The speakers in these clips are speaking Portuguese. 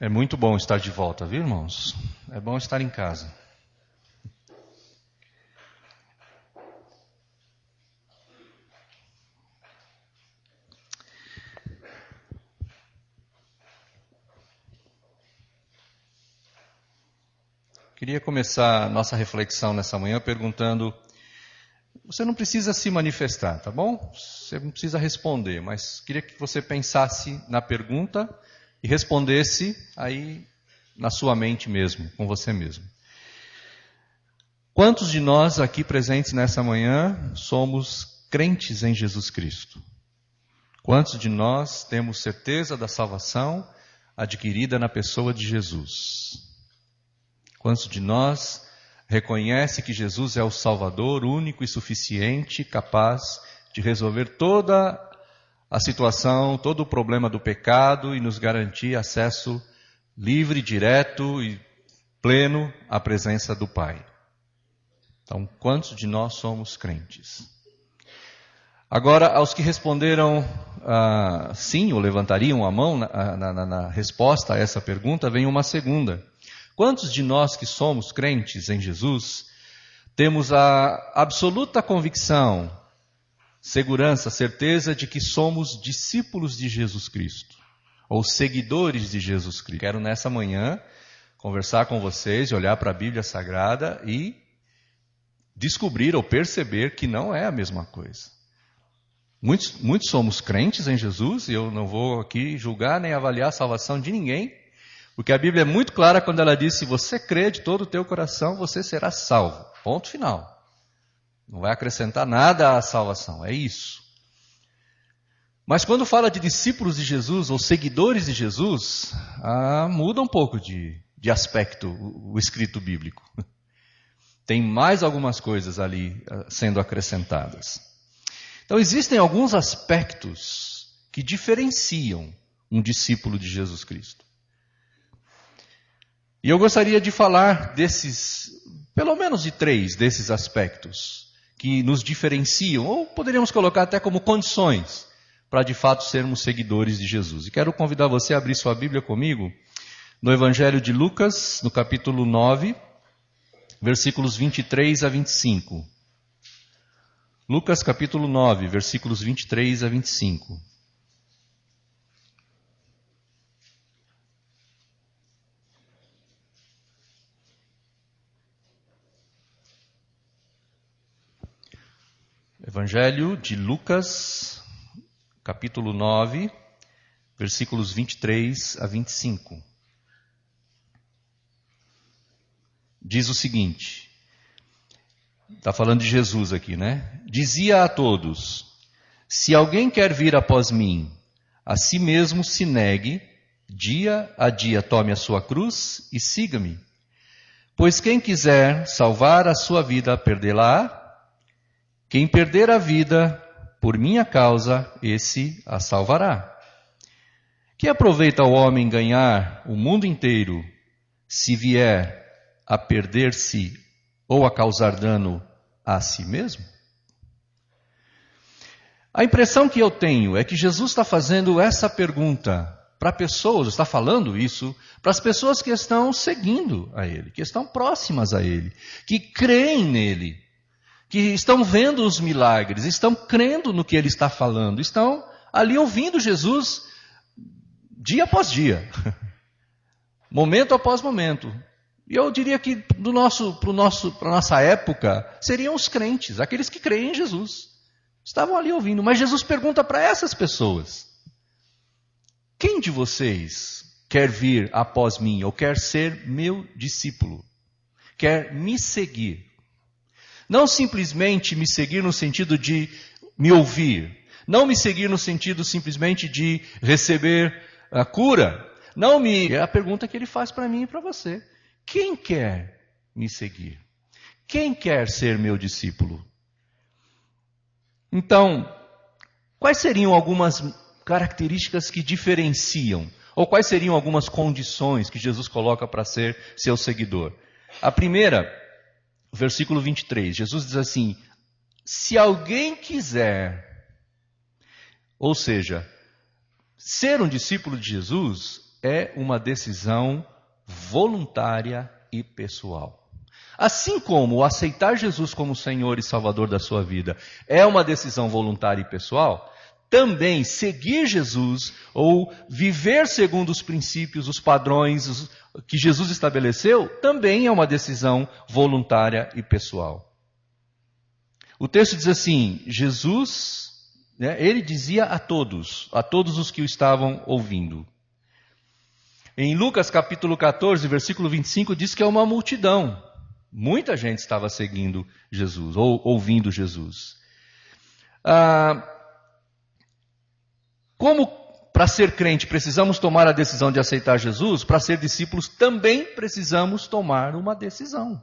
É muito bom estar de volta, viu, irmãos? É bom estar em casa. Queria começar a nossa reflexão nessa manhã perguntando: você não precisa se manifestar, tá bom? Você não precisa responder, mas queria que você pensasse na pergunta e respondesse aí na sua mente mesmo, com você mesmo. Quantos de nós aqui presentes nessa manhã somos crentes em Jesus Cristo? Quantos de nós temos certeza da salvação adquirida na pessoa de Jesus? Quantos de nós reconhece que Jesus é o Salvador único e suficiente, capaz de resolver toda a situação, todo o problema do pecado e nos garantir acesso livre, direto e pleno à presença do Pai? Então, quantos de nós somos crentes? Agora, aos que responderam sim, ou levantariam a mão na resposta a essa pergunta, vem uma segunda. Quantos de nós que somos crentes em Jesus temos a absoluta convicção, segurança, certeza de que somos discípulos de Jesus Cristo, ou seguidores de Jesus Cristo? Quero nessa manhã conversar com vocês, olhar para a Bíblia Sagrada e descobrir ou perceber que não é a mesma coisa. Muitos somos crentes em Jesus, e eu não vou aqui julgar nem avaliar a salvação de ninguém, porque a Bíblia é muito clara quando ela diz: se você crê de todo o teu coração, você será salvo. Ponto final. Não vai acrescentar nada à salvação, é isso. Mas quando fala de discípulos de Jesus ou seguidores de Jesus, muda um pouco de aspecto o escrito bíblico. Tem mais algumas coisas ali sendo acrescentadas. Então existem alguns aspectos que diferenciam um discípulo de Jesus Cristo. E eu gostaria de falar desses, pelo menos de 3 desses aspectos que nos diferenciam, ou poderíamos colocar até como condições para de fato sermos seguidores de Jesus. E quero convidar você a abrir sua Bíblia comigo no Evangelho de Lucas, no capítulo 9, versículos 23 a 25. Lucas capítulo 9, versículos 23 a 25. Evangelho de Lucas, capítulo 9, versículos 23 a 25. Diz o seguinte, está falando de Jesus aqui, né? Dizia a todos: se alguém quer vir após mim, a si mesmo se negue, dia a dia tome a sua cruz e siga-me. Pois quem quiser salvar a sua vida, perdê-la-á. Quem perder a vida por minha causa, esse a salvará. Que aproveita o homem ganhar o mundo inteiro, se vier a perder-se ou a causar dano a si mesmo? A impressão que eu tenho é que Jesus está fazendo essa pergunta para pessoas, está falando isso para as pessoas que estão seguindo a Ele, que estão próximas a Ele, que creem nele, que estão vendo os milagres, estão crendo no que Ele está falando, estão ali ouvindo Jesus dia após dia, momento após momento. E eu diria que para a nossa época, seriam os crentes, aqueles que creem em Jesus. Estavam ali ouvindo, mas Jesus pergunta para essas pessoas: quem de vocês quer vir após mim, ou quer ser meu discípulo? Quer me seguir? Não simplesmente me seguir no sentido de me ouvir. Não me seguir no sentido simplesmente de receber a cura. É a pergunta que ele faz para mim e para você. Quem quer me seguir? Quem quer ser meu discípulo? Então, quais seriam algumas características que diferenciam? Ou quais seriam algumas condições que Jesus coloca para ser seu seguidor? A primeira, versículo 23, Jesus diz assim: se alguém quiser, ou seja, ser um discípulo de Jesus é uma decisão voluntária e pessoal. Assim como aceitar Jesus como Senhor e Salvador da sua vida é uma decisão voluntária e pessoal, também seguir Jesus ou viver segundo os princípios, os padrões que Jesus estabeleceu, também é uma decisão voluntária e pessoal. O texto diz assim, Jesus, ele dizia a todos os que o estavam ouvindo. Em Lucas capítulo 14, versículo 25, diz que é uma multidão. Muita gente estava seguindo Jesus, ou ouvindo Jesus. Como para ser crente precisamos tomar a decisão de aceitar Jesus, para ser discípulos também precisamos tomar uma decisão.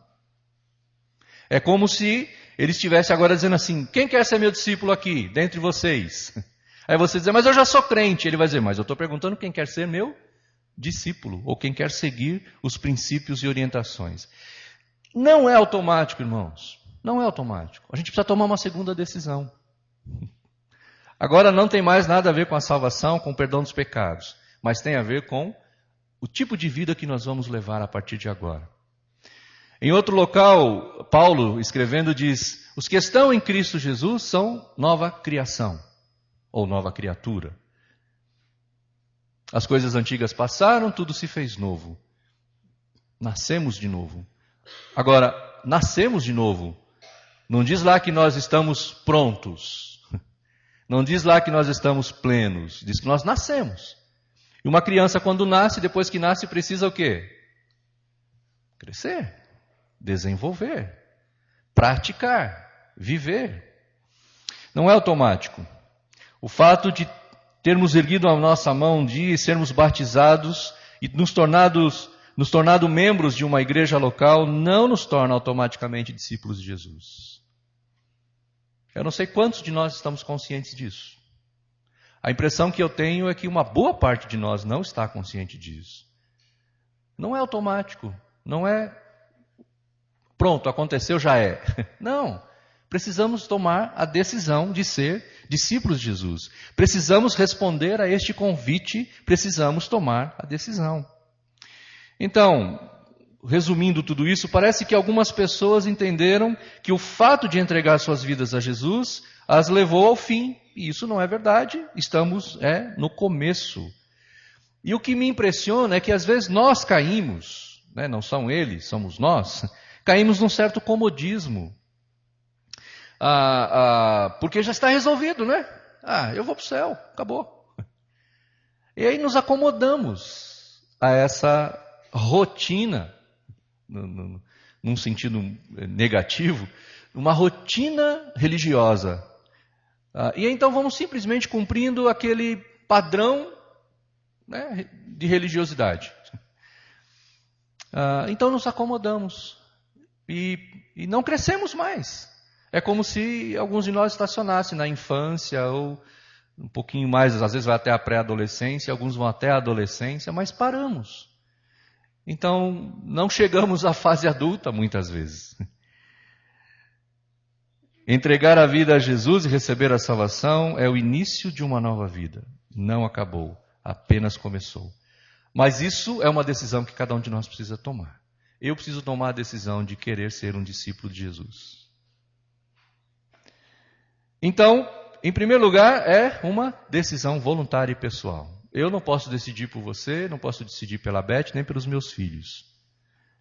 É como se ele estivesse agora dizendo assim, quem quer ser meu discípulo aqui, dentre vocês? Aí você diz, mas eu já sou crente. Ele vai dizer, mas eu estou perguntando quem quer ser meu discípulo, ou quem quer seguir os princípios e orientações. Não é automático, irmãos. Não é automático. A gente precisa tomar uma segunda decisão. Agora não tem mais nada a ver com a salvação, com o perdão dos pecados, mas tem a ver com o tipo de vida que nós vamos levar a partir de agora. Em outro local, Paulo, escrevendo, diz, os que estão em Cristo Jesus são nova criação, ou nova criatura. As coisas antigas passaram, tudo se fez novo. Nascemos de novo. Agora, nascemos de novo. Não diz lá que nós estamos prontos. Não diz lá que nós estamos plenos. Diz que nós nascemos. E uma criança quando nasce, depois que nasce, precisa o quê? Crescer, desenvolver, praticar, viver. Não é automático. O fato de termos erguido a nossa mão um dia e sermos batizados e nos tornado membros de uma igreja local não nos torna automaticamente discípulos de Jesus. Eu não sei quantos de nós estamos conscientes disso. A impressão que eu tenho é que uma boa parte de nós não está consciente disso. Não é automático, não é pronto, aconteceu, já é. Não, precisamos tomar a decisão de ser discípulos de Jesus. Precisamos responder a este convite, precisamos tomar a decisão. Então, resumindo tudo isso, parece que algumas pessoas entenderam que o fato de entregar suas vidas a Jesus as levou ao fim. E isso não é verdade, estamos no começo. E o que me impressiona é que às vezes nós caímos, não são eles, somos nós, caímos num certo comodismo. Porque já está resolvido, né? Eu vou para o céu, acabou. E aí nos acomodamos a essa rotina, num sentido negativo, uma rotina religiosa. E então vamos simplesmente cumprindo aquele padrão de religiosidade. Então nos acomodamos e não crescemos mais. É como se alguns de nós estacionassem na infância ou um pouquinho mais, às vezes vai até a pré-adolescência, alguns vão até a adolescência, mas paramos. Então, não chegamos à fase adulta muitas vezes. Entregar a vida a Jesus e receber a salvação é o início de uma nova vida. Não acabou, apenas começou. Mas isso é uma decisão que cada um de nós precisa tomar. Eu preciso tomar a decisão de querer ser um discípulo de Jesus. Então, em primeiro lugar, é uma decisão voluntária e pessoal. Eu não posso decidir por você, não posso decidir pela Beth, nem pelos meus filhos.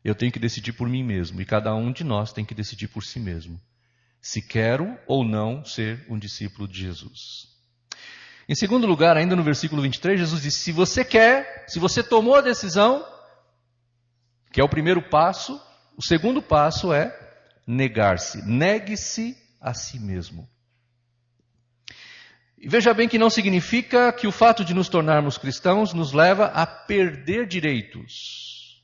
Eu tenho que decidir por mim mesmo. E cada um de nós tem que decidir por si mesmo. Se quero ou não ser um discípulo de Jesus. Em segundo lugar, ainda no versículo 23, Jesus diz, se você quer, se você tomou a decisão, que é o primeiro passo, o segundo passo é negar-se. Negue-se a si mesmo. E veja bem que não significa que o fato de nos tornarmos cristãos nos leva a perder direitos.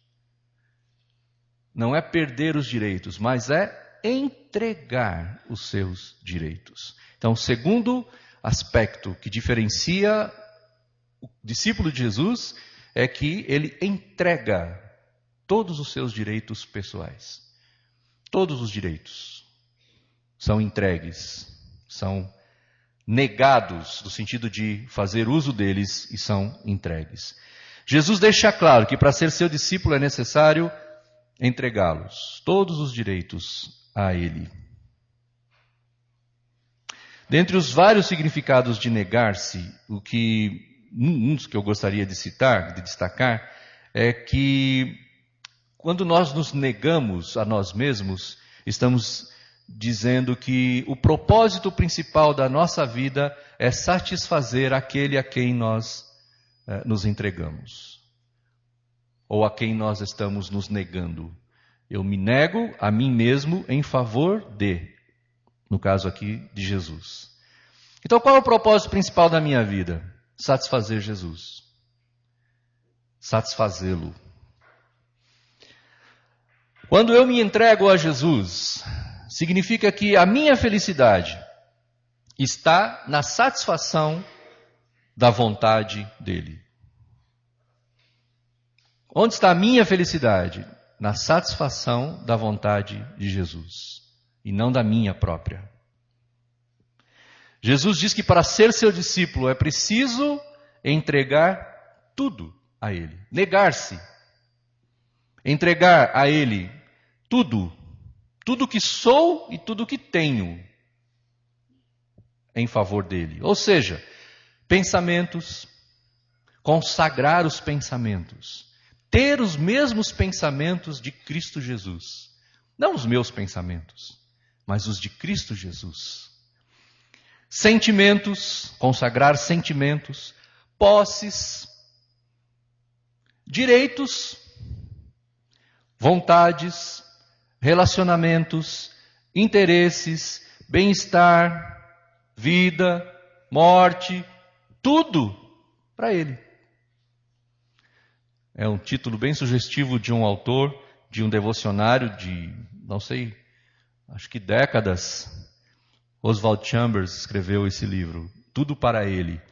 Não é perder os direitos, mas é entregar os seus direitos. Então, o segundo aspecto que diferencia o discípulo de Jesus é que ele entrega todos os seus direitos pessoais. Todos os direitos são entregues, são negados, no sentido de fazer uso deles, e são entregues. Jesus deixa claro que para ser seu discípulo é necessário entregá-los, todos os direitos a Ele. Dentre os vários significados de negar-se, um dos que eu gostaria de citar, de destacar, é que quando nós nos negamos a nós mesmos, estamos dizendo que o propósito principal da nossa vida é satisfazer aquele a quem nós nos entregamos, ou a quem nós estamos nos negando. Eu me nego a mim mesmo em favor no caso aqui, de Jesus. Então, qual é o propósito principal da minha vida? Satisfazer Jesus. Satisfazê-lo. Quando eu me entrego a Jesus, significa que a minha felicidade está na satisfação da vontade dele. Onde está a minha felicidade? Na satisfação da vontade de Jesus, e não da minha própria. Jesus diz que para ser seu discípulo é preciso entregar tudo a Ele. Negar-se. Entregar a Ele tudo. Tudo que sou e tudo que tenho em favor dele. Ou seja, pensamentos, consagrar os pensamentos. Ter os mesmos pensamentos de Cristo Jesus. Não os meus pensamentos, mas os de Cristo Jesus. Sentimentos, consagrar sentimentos, posses, direitos, vontades, relacionamentos, interesses, bem-estar, vida, morte, tudo para Ele. É um título bem sugestivo de um autor, de um devocionário de, não sei, acho que décadas. Oswald Chambers escreveu esse livro, Tudo para Ele.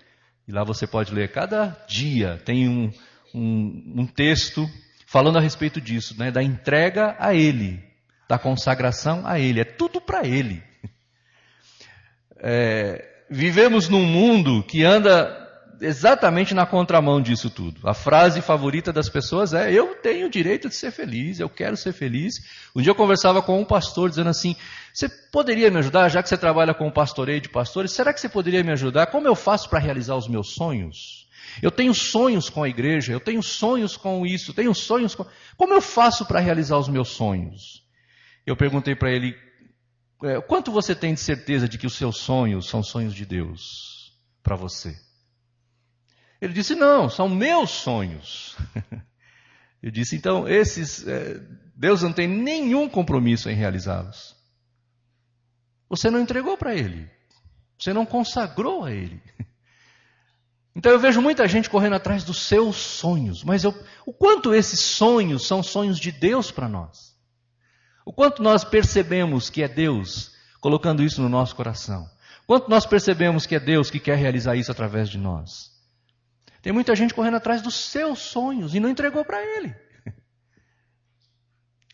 E lá você pode ler, cada dia tem um texto falando a respeito disso, né? Da entrega a Ele, da consagração a Ele. É tudo para Ele. Vivemos num mundo que anda exatamente na contramão disso tudo. A frase favorita das pessoas é: eu tenho o direito de ser feliz, eu quero ser feliz. Um dia eu conversava com um pastor dizendo assim: você poderia me ajudar, já que você trabalha com o pastoreio de pastores, será que você poderia me ajudar? Como eu faço para realizar os meus sonhos? Eu tenho sonhos com a igreja, eu tenho sonhos com isso, eu tenho sonhos com... Como eu faço para realizar os meus sonhos? Eu perguntei para ele: quanto você tem de certeza de que os seus sonhos são sonhos de Deus para você? Ele disse: não, são meus sonhos. Eu disse: então, Deus não tem nenhum compromisso em realizá-los. Você não entregou para Ele. Você não consagrou a Ele. Então eu vejo muita gente correndo atrás dos seus sonhos. Mas o quanto esses sonhos são sonhos de Deus para nós? O quanto nós percebemos que é Deus colocando isso no nosso coração? O quanto nós percebemos que é Deus que quer realizar isso através de nós? Tem muita gente correndo atrás dos seus sonhos e não entregou para Ele.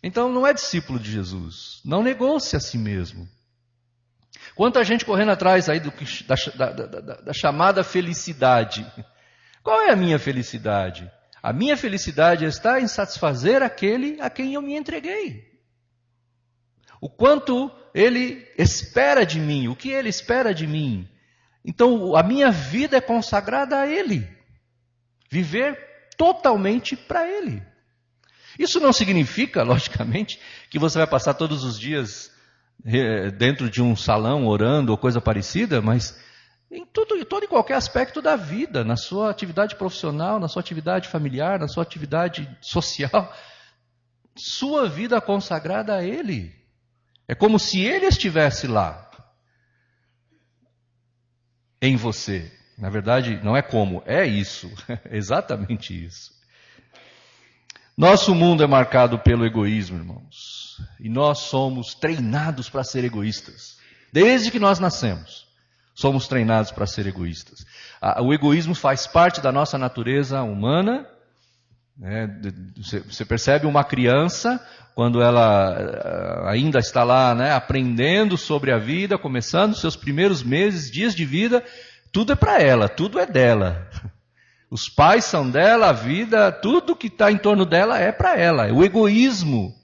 Então não é discípulo de Jesus. Não negou-se a si mesmo. Quanta gente correndo atrás aí da chamada felicidade. Qual é a minha felicidade? A minha felicidade está em satisfazer aquele a quem eu me entreguei. O quanto Ele espera de mim, o que Ele espera de mim. Então a minha vida é consagrada a Ele. Viver totalmente para Ele. Isso não significa, logicamente, que você vai passar todos os dias dentro de um salão orando ou coisa parecida, mas em todo e qualquer aspecto da vida, na sua atividade profissional, na sua atividade familiar, na sua atividade social, sua vida consagrada a Ele. É como se Ele estivesse lá, em você. Na verdade, não é como, é isso, é exatamente isso. Nosso mundo é marcado pelo egoísmo, irmãos. E nós somos treinados para ser egoístas. Desde que nós nascemos, somos treinados para ser egoístas. O egoísmo faz parte da nossa natureza humana. Você percebe uma criança, quando ela ainda está lá, né, aprendendo sobre a vida, começando seus primeiros meses, dias de vida, tudo é para ela, tudo é dela. Os pais são dela, a vida, tudo que está em torno dela é para ela, é o egoísmo.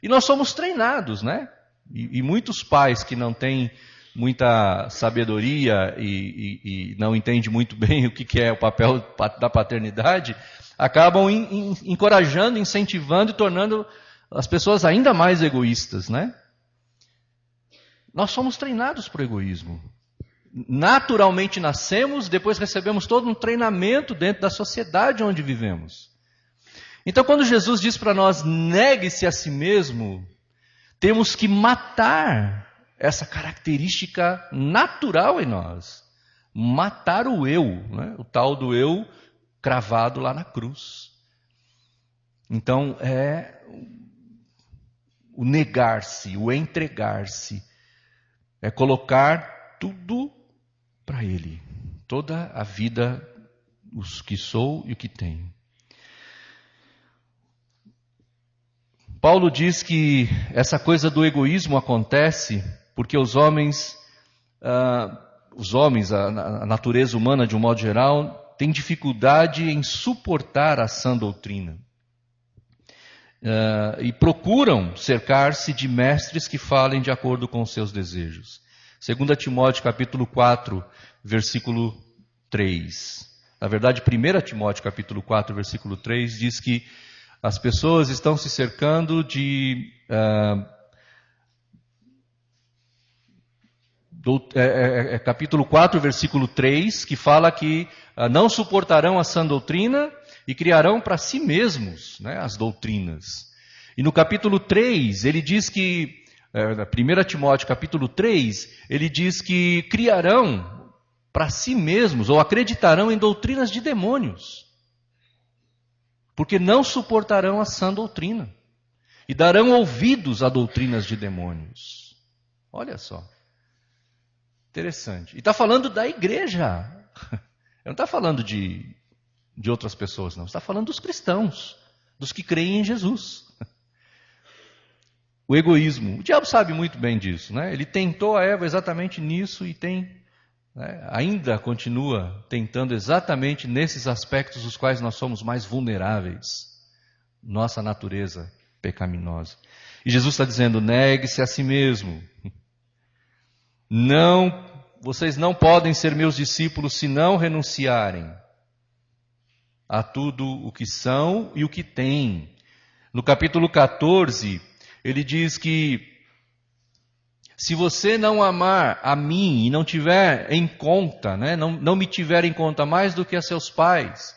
E nós somos treinados, né? E muitos pais que não têm muita sabedoria e não entendem muito bem o que é o papel da paternidade, acabam encorajando, incentivando e tornando as pessoas ainda mais egoístas, né? Nós somos treinados para o egoísmo. Naturalmente nascemos, depois recebemos todo um treinamento dentro da sociedade onde vivemos. Então, quando Jesus diz para nós, negue-se a si mesmo, temos que matar essa característica natural em nós. Matar o eu, né? O tal do eu cravado lá na cruz. Então, é o negar-se, o entregar-se, é colocar tudo para Ele, toda a vida, os que sou e o que tenho. Paulo diz que essa coisa do egoísmo acontece porque os homens, a natureza humana de um modo geral, tem dificuldade em suportar a sã doutrina. E procuram cercar-se de mestres que falem de acordo com os seus desejos. 2 Timóteo capítulo 4, versículo 3. Na verdade, 1 Timóteo capítulo 4, versículo 3 diz que as pessoas estão se cercando de... capítulo 4, versículo 3, que fala que não suportarão a sã doutrina e criarão para si mesmos, né, as doutrinas. E no capítulo 3, ele diz que, 1 Timóteo capítulo 3, ele diz que criarão para si mesmos, ou acreditarão em doutrinas de demônios, porque não suportarão a sã doutrina, e darão ouvidos a doutrinas de demônios. Olha só, interessante. E está falando da igreja, não está falando de outras pessoas, não. Está falando dos cristãos, dos que creem em Jesus. O egoísmo. O diabo sabe muito bem disso, né? Ele tentou a Eva exatamente nisso e ainda continua tentando exatamente nesses aspectos os quais nós somos mais vulneráveis. Nossa natureza pecaminosa. E Jesus está dizendo, negue-se a si mesmo. Vocês não podem ser meus discípulos se não renunciarem a tudo o que são e o que têm. No capítulo 14, ele diz que se você não amar a mim e não tiver em conta, né, não me tiver em conta mais do que a seus pais,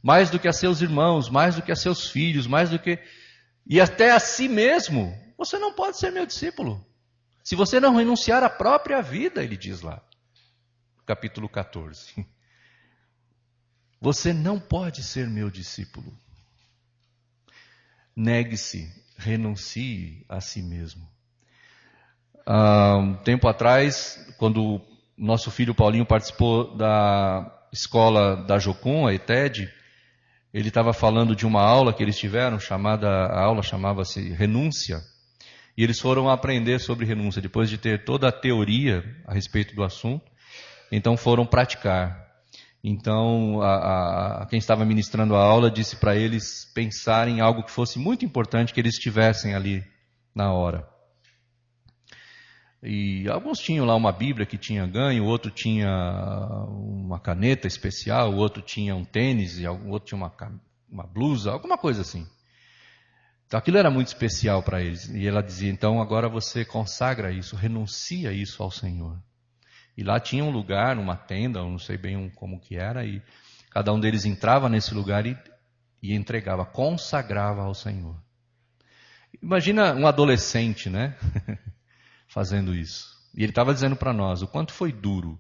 mais do que a seus irmãos, mais do que a seus filhos, mais do que... e até a si mesmo, você não pode ser meu discípulo. Se você não renunciar à própria vida, ele diz lá, capítulo 14. Você não pode ser meu discípulo. Negue-se, renuncie a si mesmo. Um tempo atrás, quando nosso filho Paulinho participou da escola da Jocum, a ETED, ele estava falando de uma aula que eles tiveram, a aula chamava-se Renúncia, e eles foram aprender sobre renúncia, depois de ter toda a teoria a respeito do assunto, então foram praticar. Então, quem estava ministrando a aula disse para eles pensarem em algo que fosse muito importante que eles tivessem ali na hora. E alguns tinham lá uma Bíblia que tinha ganho, o outro tinha uma caneta especial, o outro tinha um tênis, e o outro tinha uma blusa, alguma coisa assim. Então aquilo era muito especial para eles. E ela dizia, então agora você consagra isso, renuncia isso ao Senhor. E lá tinha um lugar, numa tenda, eu não sei bem como que era, e cada um deles entrava nesse lugar e entregava, consagrava ao Senhor. Imagina um adolescente, né? Fazendo isso. E ele estava dizendo para nós o quanto foi duro.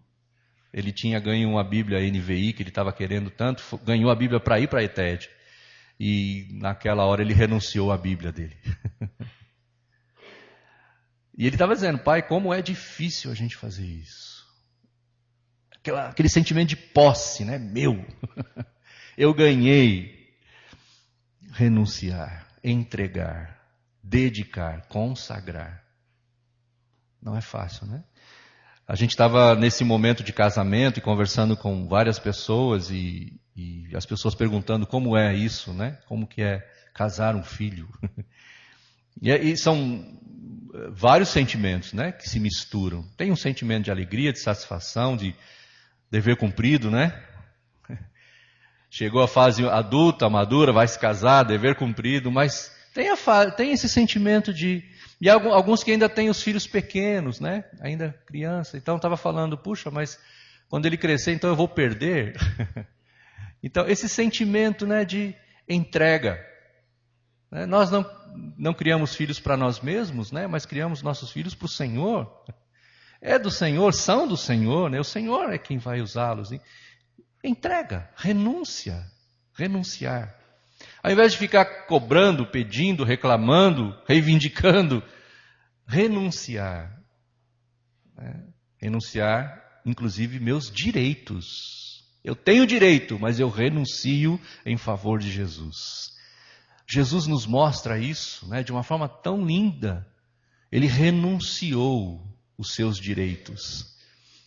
Ele tinha ganho uma Bíblia NVI, que ele estava querendo tanto, ganhou a Bíblia para ir para a ETED. E naquela hora ele renunciou à Bíblia dele. E ele estava dizendo, pai, como é difícil a gente fazer isso. Aquele sentimento de posse, né? Meu. Eu ganhei. Renunciar, entregar, dedicar, consagrar. Não é fácil, né? A gente estava nesse momento de casamento e conversando com várias pessoas e as pessoas perguntando como é isso, né? Como que é casar um filho. E são vários sentimentos, né, que se misturam. Tem um sentimento de alegria, de satisfação, de dever cumprido, né? Chegou a fase adulta, madura, vai se casar, dever cumprido, mas tem esse sentimento de... E alguns que ainda têm os filhos pequenos, né? Ainda criança. Então estava falando, puxa, mas quando ele crescer, então eu vou perder. Então esse sentimento, né, de entrega. Nós não criamos filhos para nós mesmos, né? Mas criamos nossos filhos para o Senhor. É do Senhor, são do Senhor, né? O Senhor é quem vai usá-los. Entrega, renunciar. Ao invés de ficar cobrando, pedindo, reclamando, reivindicando, renunciar. Renunciar, inclusive, meus direitos. Eu tenho direito, mas eu renuncio em favor de Jesus. Jesus nos mostra isso, né, de uma forma tão linda. Ele renunciou os seus direitos.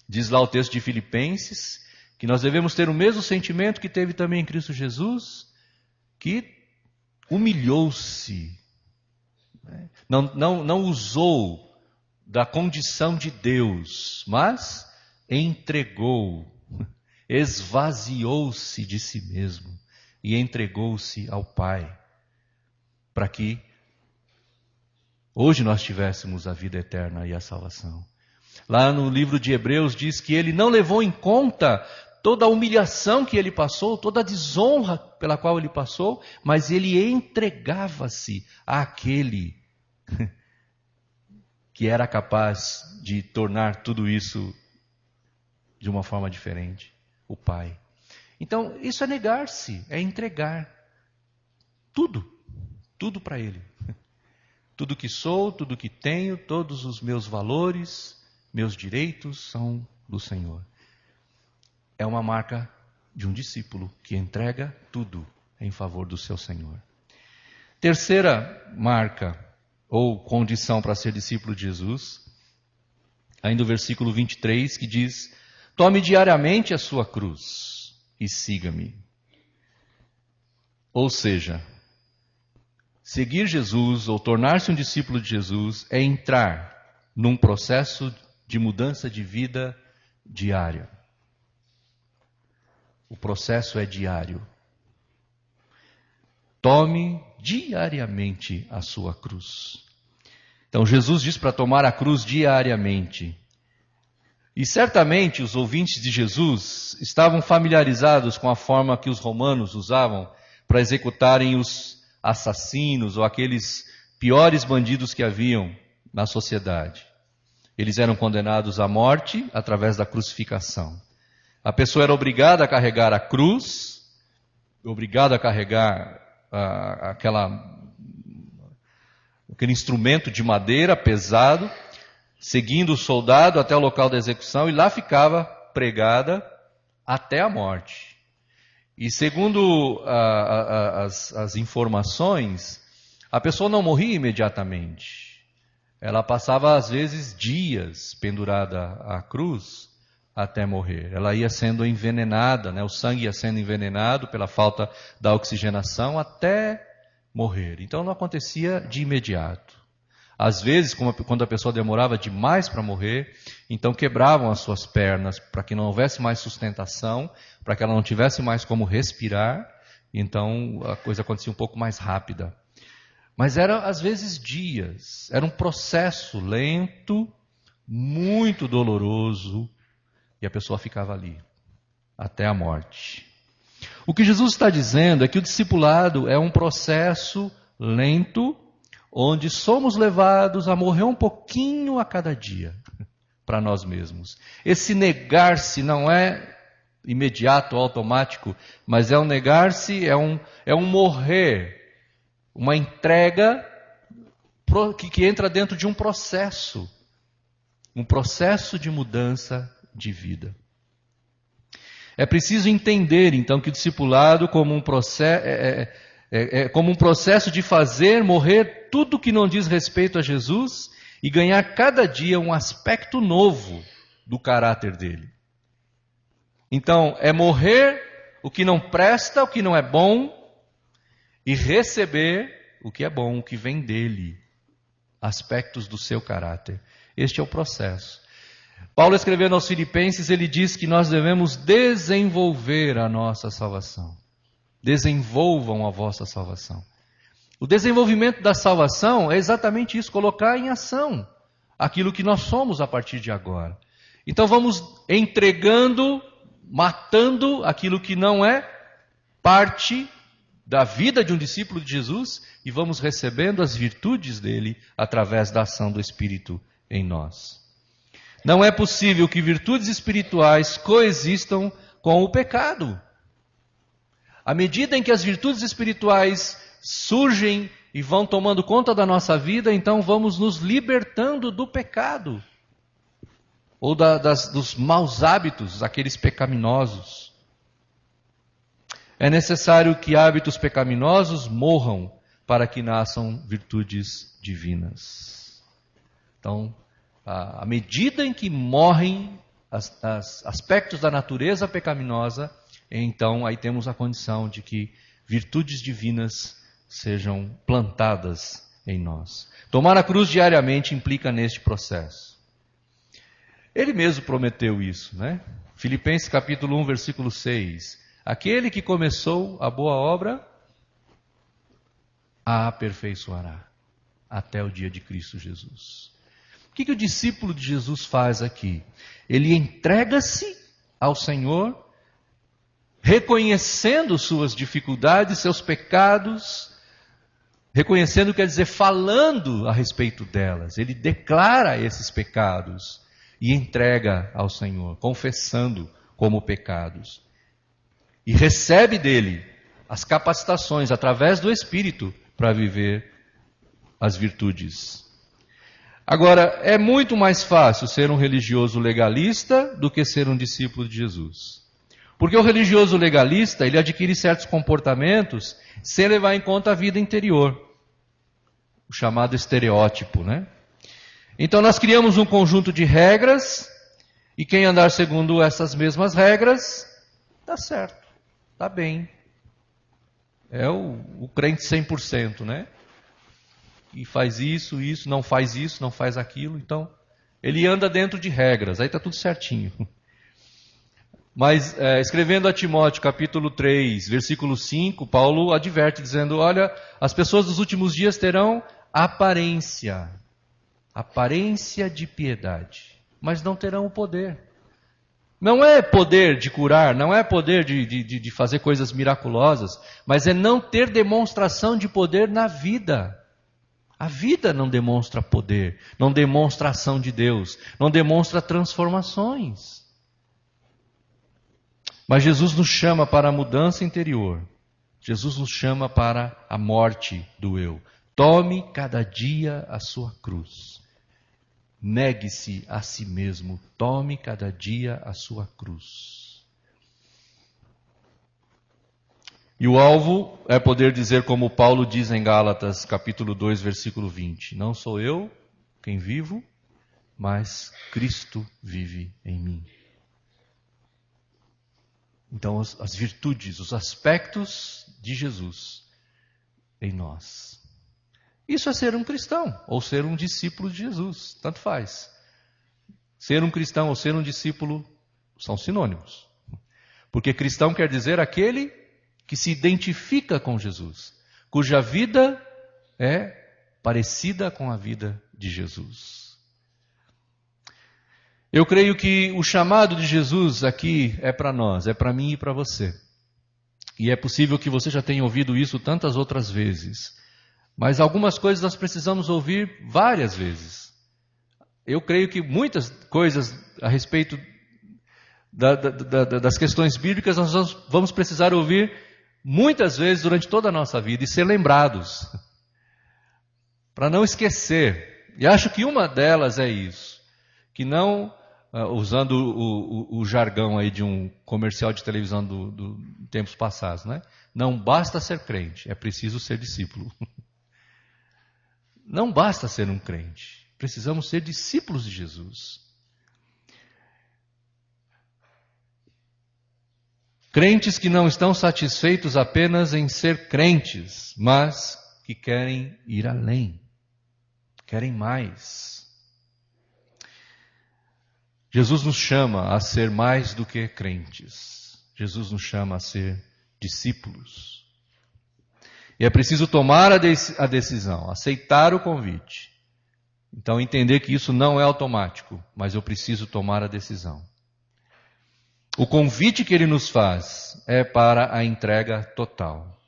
Diz lá o texto de Filipenses que nós devemos ter o mesmo sentimento que teve também em Cristo Jesus, que humilhou-se, né? Não usou da condição de Deus, mas entregou, esvaziou-se de si mesmo e entregou-se ao Pai, para que hoje nós tivéssemos a vida eterna e a salvação. Lá no livro de Hebreus diz que ele não levou em conta toda a humilhação que ele passou, toda a desonra pela qual ele passou, mas ele entregava-se àquele que era capaz de tornar tudo isso de uma forma diferente, o Pai. Então, isso é negar-se, é entregar tudo para Ele. Tudo que sou, tudo que tenho, todos os meus valores, meus direitos são do Senhor. É uma marca de um discípulo que entrega tudo em favor do seu Senhor. Terceira marca, ou condição para ser discípulo de Jesus, ainda o versículo 23, que diz: tome diariamente a sua cruz e siga-me. Ou seja, seguir Jesus ou tornar-se um discípulo de Jesus é entrar num processo de mudança de vida diária. O processo é diário. Tome diariamente a sua cruz. Então Jesus diz para tomar a cruz diariamente. E certamente os ouvintes de Jesus estavam familiarizados com a forma que os romanos usavam para executarem os assassinos ou aqueles piores bandidos que haviam na sociedade. Eles eram condenados à morte através da crucificação. A pessoa era obrigada a carregar a cruz, obrigada a carregar aquele instrumento de madeira pesado, seguindo o soldado até o local da execução, e lá ficava pregada até a morte. E segundo as informações, a pessoa não morria imediatamente. Ela passava às vezes dias pendurada à cruz até morrer. Ela ia sendo envenenada, né? O sangue ia sendo envenenado pela falta da oxigenação até morrer. Então não acontecia de imediato. Às vezes, quando a pessoa demorava demais para morrer, então quebravam as suas pernas para que não houvesse mais sustentação, para que ela não tivesse mais como respirar, então a coisa acontecia um pouco mais rápida. Mas era às vezes dias, era um processo lento, muito doloroso, e a pessoa ficava ali, até a morte. O que Jesus está dizendo é que o discipulado é um processo lento, onde somos levados a morrer um pouquinho a cada dia, para nós mesmos. Esse negar-se não é imediato, automático, mas é um negar-se, é um morrer, uma entrega que entra dentro de um processo de mudança de vida. É preciso entender, então, que o discipulado como um processo, como um processo de fazer morrer tudo que não diz respeito a Jesus e ganhar cada dia um aspecto novo do caráter dele. Então, é morrer o que não presta, o que não é bom, e receber o que é bom, o que vem dele, aspectos do seu caráter. Este é o processo. Paulo, escrevendo aos Filipenses, ele diz que nós devemos desenvolver a nossa salvação. Desenvolvam a vossa salvação. O desenvolvimento da salvação é exatamente isso, colocar em ação aquilo que nós somos a partir de agora. Então vamos entregando, matando aquilo que não é parte da vida de um discípulo de Jesus e vamos recebendo as virtudes dele através da ação do Espírito em nós. Não é possível que virtudes espirituais coexistam com o pecado. À medida em que as virtudes espirituais surgem e vão tomando conta da nossa vida, então vamos nos libertando do pecado. Ou dos maus hábitos, aqueles pecaminosos. É necessário que hábitos pecaminosos morram para que nasçam virtudes divinas. Então, à medida em que morrem aspectos da natureza pecaminosa, então aí temos a condição de que virtudes divinas sejam plantadas em nós. Tomar a cruz diariamente implica neste processo. Ele mesmo prometeu isso, né? Filipenses capítulo 1, versículo 6. Aquele que começou a boa obra, a aperfeiçoará até o dia de Cristo Jesus. O que o discípulo de Jesus faz aqui? Ele entrega-se ao Senhor, reconhecendo suas dificuldades, seus pecados, reconhecendo quer dizer falando a respeito delas. Ele declara esses pecados e entrega ao Senhor, confessando como pecados. E recebe dele as capacitações através do Espírito para viver as virtudes. Agora, é muito mais fácil ser um religioso legalista do que ser um discípulo de Jesus. Porque o religioso legalista, ele adquire certos comportamentos sem levar em conta a vida interior. O chamado estereótipo, né? Então nós criamos um conjunto de regras e quem andar segundo essas mesmas regras, está certo, está bem. É o crente 100%, né? E faz isso, não faz aquilo. Então, ele anda dentro de regras, aí está tudo certinho. Mas, escrevendo a Timóteo, capítulo 3, versículo 5, Paulo adverte, dizendo, olha, as pessoas dos últimos dias terão aparência de piedade, mas não terão o poder. Não é poder de curar, não é poder de fazer coisas miraculosas, mas é não ter demonstração de poder na vida. A vida não demonstra poder, não demonstra ação de Deus, não demonstra transformações. Mas Jesus nos chama para a mudança interior. Jesus nos chama para a morte do eu. Tome cada dia a sua cruz. Negue-se a si mesmo. Tome cada dia a sua cruz. E o alvo é poder dizer como Paulo diz em Gálatas, capítulo 2, versículo 20. Não sou eu quem vivo, mas Cristo vive em mim. Então, as virtudes, os aspectos de Jesus em nós. Isso é ser um cristão, ou ser um discípulo de Jesus, tanto faz. Ser um cristão ou ser um discípulo são sinônimos. Porque cristão quer dizer aquele que se identifica com Jesus, cuja vida é parecida com a vida de Jesus. Eu creio que o chamado de Jesus aqui é para nós, é para mim e para você. E é possível que você já tenha ouvido isso tantas outras vezes. Mas algumas coisas nós precisamos ouvir várias vezes. Eu creio que muitas coisas a respeito das questões bíblicas nós vamos precisar ouvir muitas vezes durante toda a nossa vida e ser lembrados. Para não esquecer. E acho que uma delas é isso. Que não, usando o jargão aí de um comercial de televisão do tempos passados, né? Não basta ser crente, é preciso ser discípulo. Não basta ser um crente, precisamos ser discípulos de Jesus. Crentes que não estão satisfeitos apenas em ser crentes, mas que querem ir além, querem mais. Jesus nos chama a ser mais do que crentes. Jesus nos chama a ser discípulos. E é preciso tomar a decisão, aceitar o convite. Então entender que isso não é automático, mas eu preciso tomar a decisão. O convite que ele nos faz é para a entrega total,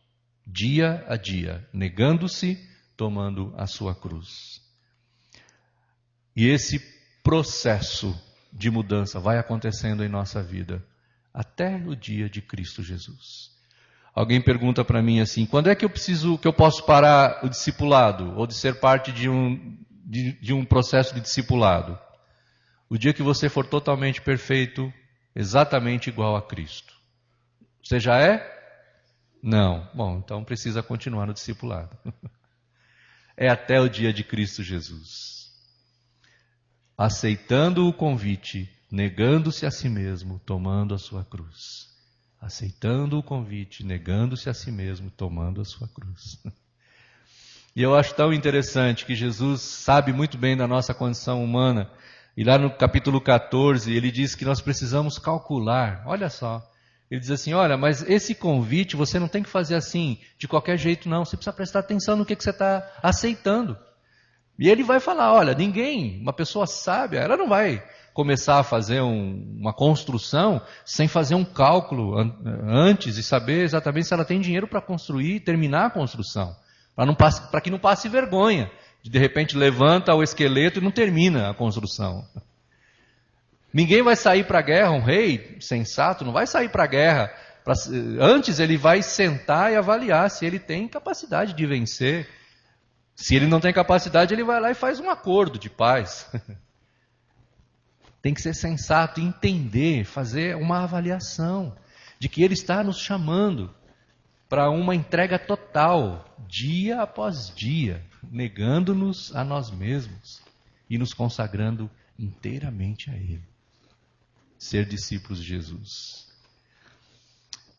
dia a dia, negando-se, tomando a sua cruz. E esse processo de mudança vai acontecendo em nossa vida até o dia de Cristo Jesus. Alguém pergunta para mim assim: quando é que eu posso parar o discipulado ou de ser parte de um processo de discipulado? O dia que você for totalmente perfeito, exatamente igual a Cristo. Você já é? Não. Bom, então precisa continuar no discipulado. É até o dia de Cristo Jesus. Aceitando o convite, negando-se a si mesmo, tomando a sua cruz. Aceitando o convite, negando-se a si mesmo, tomando a sua cruz. E eu acho tão interessante que Jesus sabe muito bem da nossa condição humana. E lá no capítulo 14, ele diz que nós precisamos calcular. Olha só, ele diz assim: olha, mas esse convite você não tem que fazer assim, de qualquer jeito não. Você precisa prestar atenção no que você está aceitando. E ele vai falar: olha, uma pessoa sábia, ela não vai começar a fazer uma construção sem fazer um cálculo antes e saber exatamente se ela tem dinheiro para construir e terminar a construção. Para que não passe vergonha. De repente levanta o esqueleto e não termina a construção. Ninguém vai sair para a guerra, um rei sensato não vai sair para a guerra. Antes ele vai sentar e avaliar se ele tem capacidade de vencer. Se ele não tem capacidade, ele vai lá e faz um acordo de paz. Tem que ser sensato e entender, fazer uma avaliação de que ele está nos chamando para uma entrega total, dia após dia, negando-nos a nós mesmos e nos consagrando inteiramente a Ele. Ser discípulos de Jesus.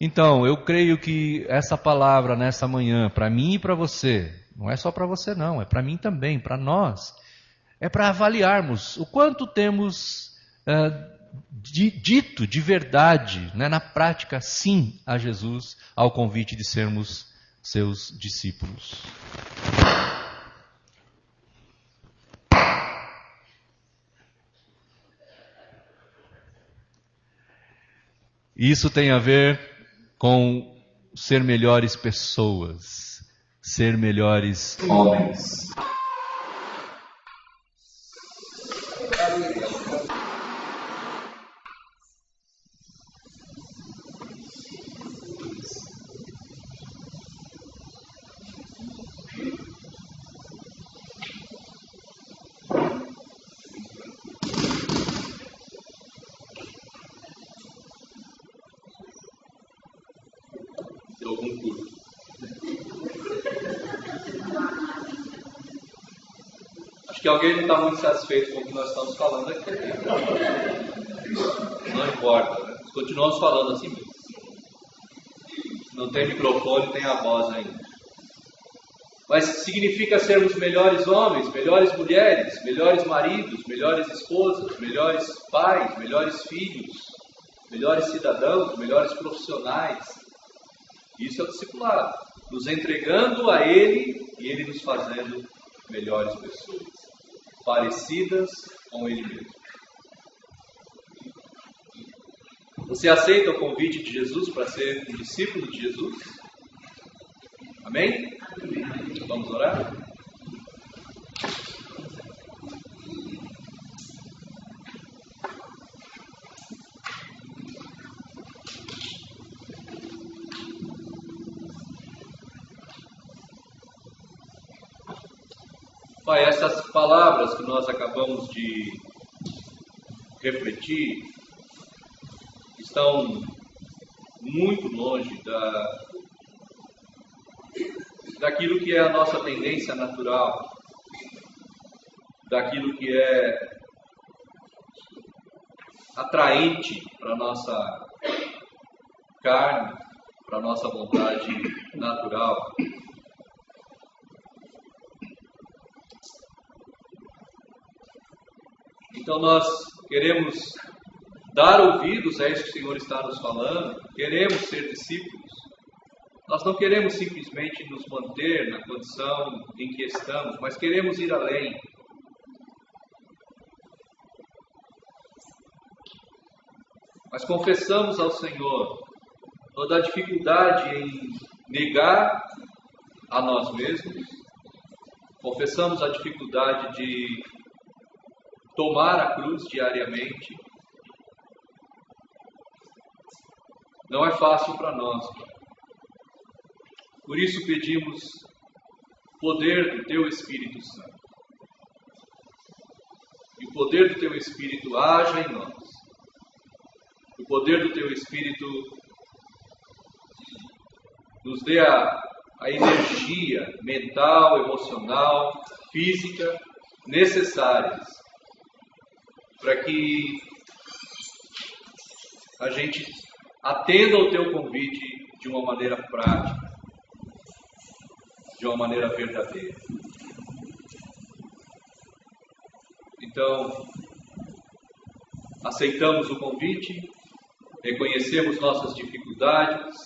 Então, eu creio que essa palavra nessa manhã, para mim e para você, não é só para você não, é para mim também, para nós, é para avaliarmos o quanto temos dito de verdade, né, na prática, sim a Jesus, ao convite de sermos seus discípulos. Isso tem a ver com ser melhores pessoas, ser melhores homens. Algum curso. Acho que alguém não está muito satisfeito com o que nós estamos falando aqui. Não importa, né? Continuamos falando assim mesmo. Não tem microfone, tem a voz ainda. Mas significa sermos melhores homens, melhores mulheres, melhores maridos, melhores esposas, melhores pais, melhores filhos, melhores cidadãos, melhores profissionais. Isso é o discipulado, nos entregando a Ele e Ele nos fazendo melhores pessoas, parecidas com Ele mesmo. Você aceita o convite de Jesus para ser um discípulo de Jesus? Amém? Vamos orar? Pai, essas palavras que nós acabamos de refletir estão muito longe daquilo que é a nossa tendência natural, daquilo que é atraente para a nossa carne, para a nossa vontade natural. Então nós queremos dar ouvidos a isso que o Senhor está nos falando, queremos ser discípulos. Nós não queremos simplesmente nos manter na condição em que estamos, mas queremos ir além. Mas confessamos ao Senhor toda a dificuldade em negar a nós mesmos, confessamos a dificuldade de tomar a cruz diariamente. Não é fácil para nós, Pai. Por isso pedimos poder do Teu Espírito Santo. Que o poder do Teu Espírito haja em nós. Que o poder do Teu Espírito nos dê a energia mental, emocional, física necessárias para que a gente atenda ao Teu convite de uma maneira prática, de uma maneira verdadeira. Então, aceitamos o convite, reconhecemos nossas dificuldades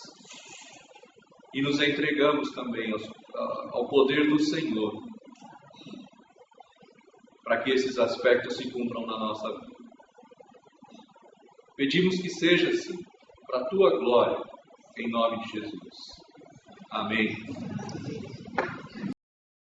e nos entregamos também ao poder do Senhor, para que esses aspectos se cumpram na nossa vida. Pedimos que seja assim, para a Tua glória, em nome de Jesus. Amém.